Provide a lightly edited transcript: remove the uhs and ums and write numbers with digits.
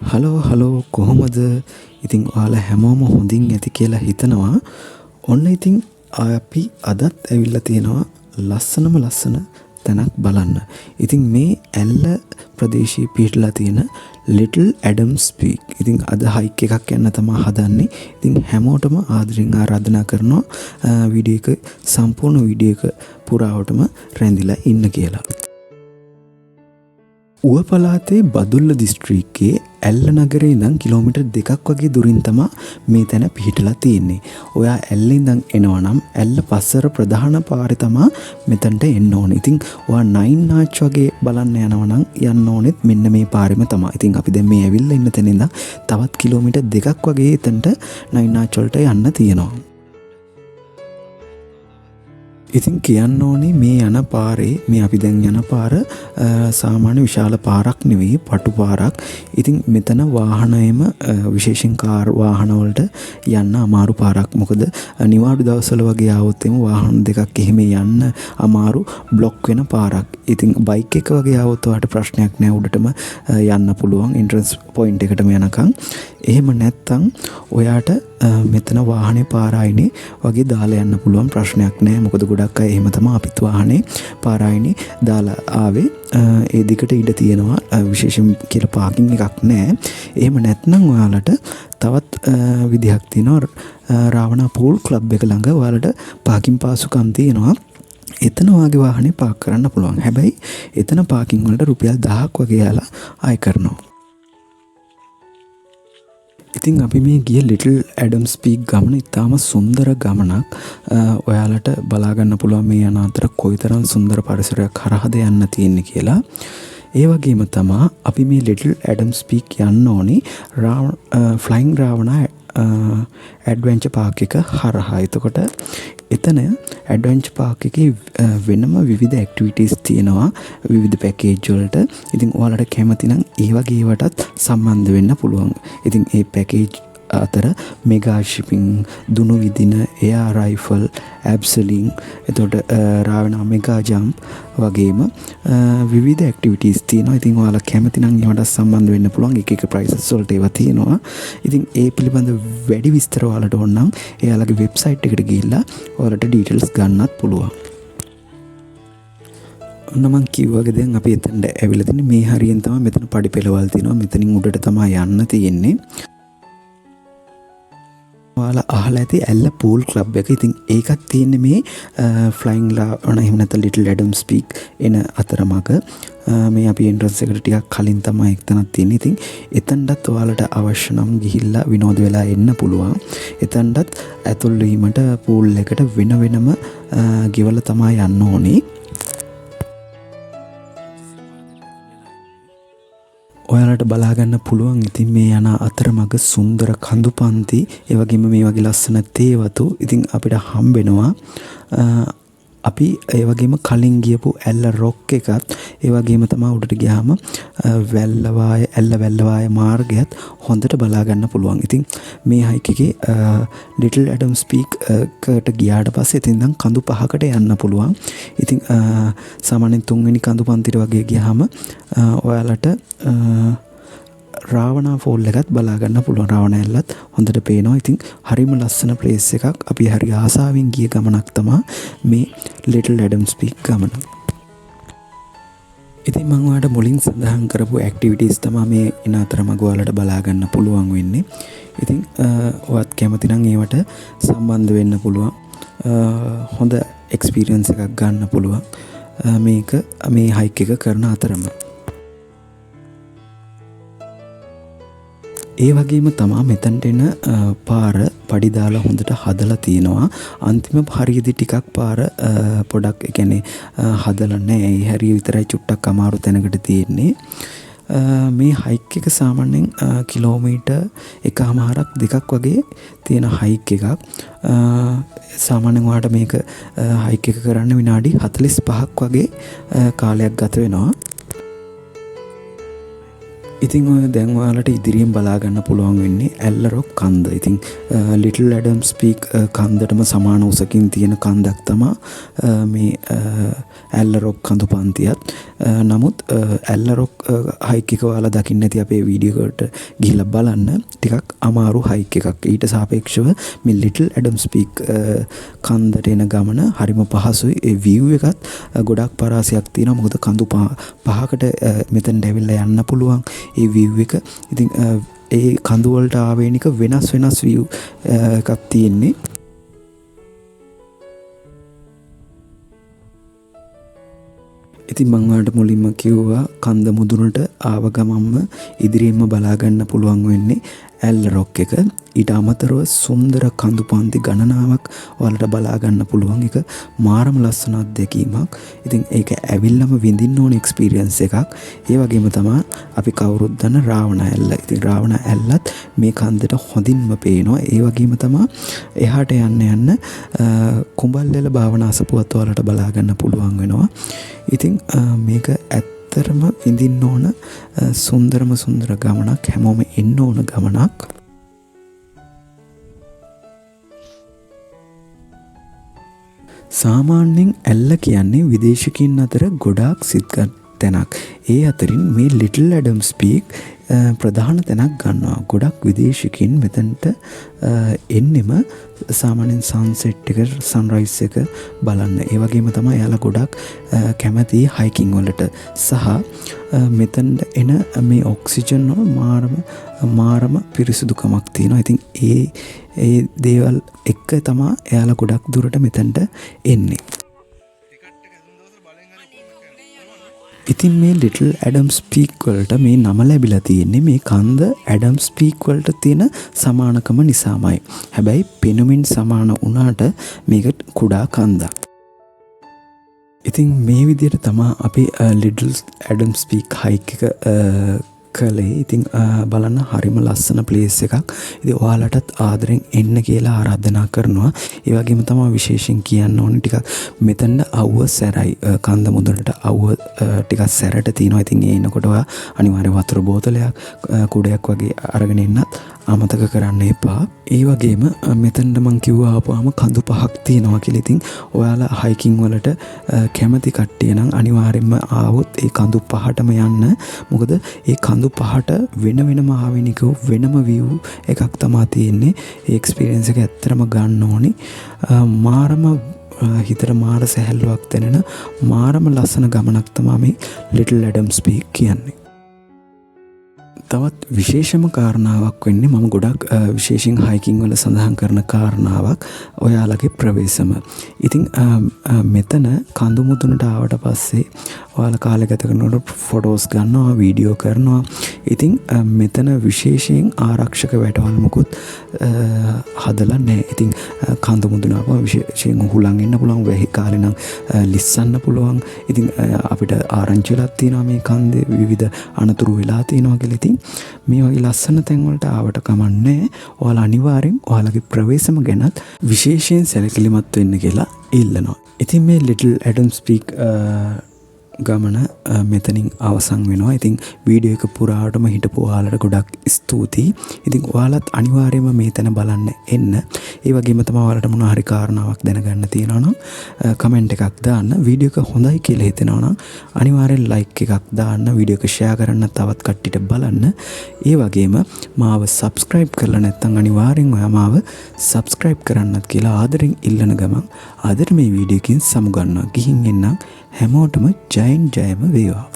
Hello කොහොමද? ඉතින් ඔයාලා හැමෝම හොඳින් ඇති කියලා හිතනවා. ඔන්න ඉතින් අපි අදත් ඇවිල්ලා තියෙනවා ලස්සන තැනක් බලන්න. ඉතින් මේ ඇල්ල ප්‍රදේශයේ පිහිටලා තියෙන ලිටල් ඇඩම්ස් පීක්. ඉතින් අද හයික් එකක් යන්න තමයි හදන්නේ. ඉතින් හැමෝටම ආදරෙන් ආරාධනා කරනවා වීඩියෝ එක සම්පූර්ණ වීඩියෝ එක පුරාවටම රැඳිලා ඉන්න කියලා. ඌව පළාතේ බදුල්ල දිස්ත්‍රික්කයේ ඇල්ල නගරේ ඉඳන් කිලෝමීටර් 2ක් වගේ දුරින් තමයි මේ තැන පිහිටලා තියෙන්නේ. ඔයා ඇල්ල ඉඳන් එනවා නම් ඇල්ල පස්සර ප්‍රධාන පාරේ තමයි මෙතනට එන්න ඕනේ. ඉතින් ඔයා 9 ආච් වගේ බලන්න යනවා නම් යන්න ඕනෙත් මෙන්න මේ පාරෙම තමයි. ඉතින් අපි දැන් මේ ඇවිල්ලා ඉන්න තැන ඉඳන් තවත් කිලෝමීටර් 2ක් වගේ එතනට 9 ආච් වලට යන්න තියෙනවා. ඉතින් කියන්න ඕනේ මේ යන පාරේ මේ අපි දැන් යන පාර සාමාන්‍ය විශාල පාරක් නෙවෙයි පටු පාරක්. ඉතින් මෙතන වාහනයම විශේෂයෙන් කාර් වාහන වලට යන්න අමාරු පාරක්. මොකද නිවාඩු දවස්වල වගේ ආවොත් එimhe වාහන දෙකක් එහෙම යන්න අමාරු બ્લોක් වෙන පාරක්. ඉතින් බයික් එක වගේ ආවොත් ඔයාලට ප්‍රශ්නයක් නෑ උඩටම යන්න පුළුවන් එන්ට්‍රන්ස් පොයින්ට් එකටම යනකම්. එහෙම නැත්තම් ඔයාට මෙතන වාහනේ පාරායිනේ වගේ දාලා යන්න පුළුවන් ප්‍රශ්නයක් නෑ. මොකද ගොඩක් අය එහෙම තමයි අපිත් වාහනේ පාරායිනේ දාලා ආවේ. ඒ දිගට ඉඩ තියෙනවා විශේෂයෙන් කියලා පාකින් එකක් නෑ. එහෙම නැත්නම් ඔයාලට තවත් විදිහක් තියෙනවා රාවණා පූල් ක්ලබ් එක ළඟ ඔයාලට පාකින් පාසුකම් තියෙනවා. එතන වාගේ වාහනේ පාක් කරන්න පුළුවන්. හැබැයි එතන පාකින් වලට රුපියල් 1000ක් වගේ යාලා ආය කරනවා. ඉතින් අපි මේ ගිය ලිටල් ඇඩම්ස් පීක් ගමන ඉතාම සුන්දර ගමනක්. ඔයාලට බලාගන්න පුළුවන් මේ යන අතර කොයිතරම් සුන්දර පරිසරයක් හරහාද යන්න තියෙන්නේ කියලා. ඒ වගේම තමයි අපි මේ ලිටල් ඇඩම්ස් පීක් යන්න ඕනේ ෆ්ලයින් රාවණා ඇඩ්වෙන්චර් පාක් එක හරහා. එතකොට එතන ඇඩ්වෙන්චර් පාක් එකේ වෙනම විවිධ ඇක්ටිවිටීස් තියෙනවා විවිධ පැකේජ් වලට. ඉතින් ඔයාලට කැමති නම් ඒ වගේ ඒවටත් සම්බන්ධ වෙන්න පුළුවන්. ඉතින් ඒ පැකේජ් අතර මෙගා ෂිපින්, දුනු විදින, එයාර් රයිෆල්, ඇබ්සලින්, එතකොට රාවණා මෙගා ජම්ප් වගේම විවිධ ඇක්ටිවිටීස් තියෙනවා. ඉතින් ඔයාලා කැමති නම් ඒවට සම්බන්ධ වෙන්න පුළුවන්. එක ප්‍රයිසස් වලට ඒවා තියෙනවා. ඉතින් ඒ පිළිබඳ වැඩි විස්තර ඔයාලට ඕන නම් එයාලගේ වෙබ්සයිට් එකට ගිහිල්ලා ඔයාලට ඩීටේල්ස් ගන්නත් පුළුවන්. ඔන්න මං කිව්වාගේ දැන් අපි එතනට ඇවිල්ලා තින්නේ. මේ හරියෙන් තමයි මෙතන පඩි පෙළවල් තියෙනවා. මෙතනින් උඩට තමයි යන්න තියෙන්නේ. ඔයාලා අහලා ඇති ඇල්ල පූල් ක්ලබ් එක. ඉතින් ඒකත් තියෙන්නේ මේ ෆ්ලයින් රාවණා එහෙම නැත්නම් ලිටල් ඇඩම්ස් පීක් එන අතරමඟ. මේ අපි එන්ට්‍රන්ස් එකට ටිකක් කලින් තමයි එතනක් තියෙන්නේ. ඉතින් එතනටත් ඔයාලට අවශ්‍ය නම් ගිහිල්ලා විනෝද වෙලා එන්න පුළුවන්. එතනටත් ඇතුල් වීමට පූල් එකට වෙනම ගෙවලා තමයි යන්න ඕනේ. ඔයාලට බලාගන්න පුළුවන්. ඉතින් මේ යන අතරමඟ සුන්දර කඳු පන්ති, ඒ වගේම මේ වගේ ලස්සන තේ වතු ඉතින් අපිට හම්බෙනවා. අපි ඒ වගේම කලින් ගියපු ඇල්ල රොක් එකත් ඒ වගේම තමයි උඩට ගියාම ඇල්ල වැල්ලවාය මාර්ගයත් හොඳට බලා ගන්න පුළුවන්. ඉතින් මේ හයික් එකේ ලිටල් ඇඩම්ස් පීක් කට ගියාට පස්සේ ඉතින් නම් කඳු 5කට යන්න පුළුවන්. ඉතින් සාමාන්‍යයෙන් 3 වෙනි කඳු පන්තිට වගේ ගියාම ඔයාලට රාවණා ෆෝල් එකත් බලා ගන්න පුළුවන්. රාවණා ඇල්ලත් හොඳට පේනවා. ඉතින් හරිම ලස්සන ප්ලේස් එකක්. අපි හරි ආසාවෙන් ගිය ගමනක් තමයි මේ ලිටල් ඇඩම්ස් පීක් ගමන. ඉතින් මම ඔයාලට මුලින් සඳහන් කරපු ඇක්ටිවිටීස් තමයි මේ එන අතරමඟ ඔයාලට බලා ගන්න පුළුවන් වෙන්නේ. ඉතින් ඔයත් කැමති නම් ඒවට සම්බන්ධ වෙන්න පුළුවන්. හොඳ එක්ස්පීරියන්ස් එකක් ගන්න පුළුවන් මේක මේ හයික් එක කරන අතරම. ඒ වගේම තමයි මෙතනට එන පාර පඩි දාලා හොඳට හදලා තියෙනවා. අන්තිම හරියදී ටිකක් පාර පොඩක් ඒ කියන්නේ හදලා නැහැ. ඒ හරිය විතරයි චුට්ටක් අමාරු තැනකට තියෙන්නේ. මේ හයික් එක සාමාන්‍යයෙන් කිලෝමීටර් 1.5ක් 2ක් වගේ තියෙන හයික් එකක්. සාමාන්‍යයෙන් ඔයාලට මේක හයික් එක කරන්න විනාඩි 45ක් වගේ කාලයක් ගත වෙනවා. ඉතින් ඔය දැන් ඔයාලට ඉදිරියෙන් බලා ගන්න පුළුවන් වෙන්නේ ඇල්ලරොක් කන්ද. ඉතින් ලිටල් ඇඩම්ස් පීක් කන්දටම සමාන උසකින් තියෙන කන්දක් තමයි මේ ඇල්ලරොක් කඳු පන්තියත්. නමුත් ඇල්ලරොක් හයික් එක ඔයාලා දකින්න ඇති අපේ වීඩියෝ එකට ගිහිල්ලා බලන්න. ටිකක් අමාරු හයික් එකක්. ඊට සාපේක්ෂව මේ ලිටල් ඇඩම්ස් පීක් කන්දට එන ගමන හරිම පහසුයි. ඒ view එකත් ගොඩක් පරාසයක් තියෙනවා. මොකද කඳු පහකට මෙතෙන්ට ඇවිල්ලා යන්න පුළුවන්. ඒ view එක ඉතින් ඒ කඳු වලට ආවේනික වෙනස් view එකක් තියෙන්නේ. ඉතින් මම ඔයාලට මුලින්ම කිව්වා කන්ද මුදුනට ආව ගමන්ම ඉදිරියෙන්ම බලා ගන්න පුළුවන් වෙන්නේ ඇල්ලරොක් එක. ඊට අමතරව සුන්දර කඳු පන්ති ගණනාවක් ඔයාලට බලා ගන්න පුළුවන්. එක මාරම ලස්සන අත්දැකීමක්. ඉතින් ඒක ඇවිල්ලාම විඳින්න ඕන එක්ස්පීරියන්ස් එකක්. ඒ වගේම තමයි අපි කවුරුත් දන්න රාවණ ඇල්ල. ඉතින් රාවණ ඇල්ලත් මේ කන්දට හොඳින්ම පේනවා. ඒ වගේම තමයි එහාට යන්න කුඹල්ලෙල භාවනා අසපුවත් ඔයාලට බලා ගන්න පුළුවන් වෙනවා. ඉතින් මේක ඇත්තරම විඳින්න ඕන සුන්දරම සුන්දර ගමනක්. හැමෝම එන්න ඕන ගමනක්. සාමාන්‍යයෙන් ඇල්ල කියන්නේ විදේශිකින් අතර ගොඩාක් සිත්ගත් තැනක්. ඒ අතරින් මේ ලිටල් ඇඩම්ස් පීක් ප්‍රධාන තැනක් ගන්නවා. ගොඩක් විදේශිකින් මෙතනට එන්නෙම සාමාන්‍යයෙන් සන්සෙට් එක සන්රයිස් එක බලන්න. ඒ වගේම තමයි එයාලා ගොඩක් කැමති හයිකින් වලට සහ මෙතනට එන මේ ඔක්සිජන් වල මාරම පිරිසිදුකමක් තියෙනවා. ඉතින් ඒ දේවල් එක්ක තමයි එයාලා ගොඩක් දුරට මෙතනට එන්නේ. ඉතින් මේ ලිටල් ඇඩම්ස් පීක් වලට මේ නම ලැබිලා තියෙන්නේ මේ කන්ද ඇඩම්ස් පීක් වලට තියෙන සමානකම නිසාමයි. හැබැයි පෙනුමින් සමාන වුණාට මේක කුඩා කන්දක්. ඉතින් මේ විදිහට තමයි අපි ලිටල් ඇඩම්ස් පීක් හයික් එක කළේ. ඉතින් බලන්න හරිම ලස්සන ප්ලේස් එකක්. ඉතින් ඔයාලටත් ආදරෙන් එන්න කියලා ආරාධනා කරනවා. ඒ වගේම තමයි විශේෂයෙන් කියන්න ඕනේ ටිකක් මෙතන අවුව සැරයි. කන්ද මුදුනට අවුව ටිකක් සැරට තියෙනවා. ඉතින් ඒ එනකොට ඔයා අනිවාර්ය වතුර බෝතලයක් කුඩයක් වගේ අරගෙන එන්නත් අමතක කරන්න එපා. ඒ වගේම මෙතනට මම කිව්වා ආපුවාම කඳු පහක් තියෙනවා කියලා. ඉතින් ඔයාලා හයිකින් වලට කැමති කට්ටිය නම් අනිවාර්යෙන්ම ආවොත් ඒ කඳු පහටම යන්න. මොකද ඒ කඳු පහට වෙනම ආවෙනික වෙනම view එකක් තමයි තියෙන්නේ. ඒ එක්ස්පීරියන්ස් එක ඇත්තටම ගන්න ඕනි. මාරම හිතට මාර සැහැල්ලුවක් දැනෙන මාරම ලස්සන ගමනක් තමයි මේ ලිටල් ඇඩම්ස් පීක් කියන්නේ. තවත් විශේෂම කාරණාවක් වෙන්නේ මම ගොඩක් විශේෂයෙන් හයිකින් වල සඳහන් කරන කාරණාවක් ඔයාලගේ ප්‍රවේශම. ඉතින් මෙතන කඳු මුදුනට ආවට පස්සේ ඔයාලා කාලය ගත කරනකොට ෆොටෝස් ගන්නවා, වීඩියෝ කරනවා. ඉතින් මෙතන විශේෂයෙන් ආරක්ෂක වැටවල් මොකුත් හදලා නැහැ. ඉතින් කඳු මුදුන ආපුවා විශේෂයෙන් හුලං එන්න පුළුවන්, වෙහි කාලේ නම් ලිස්සන්න පුළුවන්. ඉතින් අපිට ආරංචිලක් තියෙනවා මේ කන්දේ විවිධ අනතුරු වෙලා තියෙනවා කියලා. ඉතින් මේ වගේ ලස්සන තැන් වලට ආවට කමන්නේ. ඔයාලා අනිවාර්යෙන් ඔයාලගේ ප්‍රවේශම ගැනත් විශේෂයෙන් සැලකිලිමත් වෙන්න කියලා ඉල්ලනවා. ඉතින් මේ ලිටල් ඇඩම්ස් පීක් ගමන මෙතනින් අවසන් වෙනවා. ඉතින් වීඩියෝ එක පුරාටම හිටපු ඔයාලට ගොඩක් ස්තුතියි. ඉතින් ඔයාලත් අනිවාර්යයෙන්ම මේ තැන බලන්න එන්න. ඒ වගේම තමයි ඔයාලට මොන හරි කාරණාවක් දැනගන්න තියෙනවා නම් කමෙන්ට් එකක් දාන්න. වීඩියෝ එක හොඳයි කියලා හිතෙනවා නම් අනිවාර්යෙන් ලයික් එකක් දාන්න. වීඩියෝ එක ෂෙයා කරන්න, තවත් කට්ටියට බලන්න. ඒ වගේම මාව සබ්ස්ක්‍රයිබ් කරලා නැත්නම් අනිවාර්යෙන් ඔයා මාව සබ්ස්ක්‍රයිබ් කරන්නත් කියලා ආදරෙන් ඉල්ලන ගමන් අද මේ වීඩියෝ එකකින් සමුගන්නවා. ගිහින් එන්නම්. හැමෝටම ජයෙන් ජයම වේවා.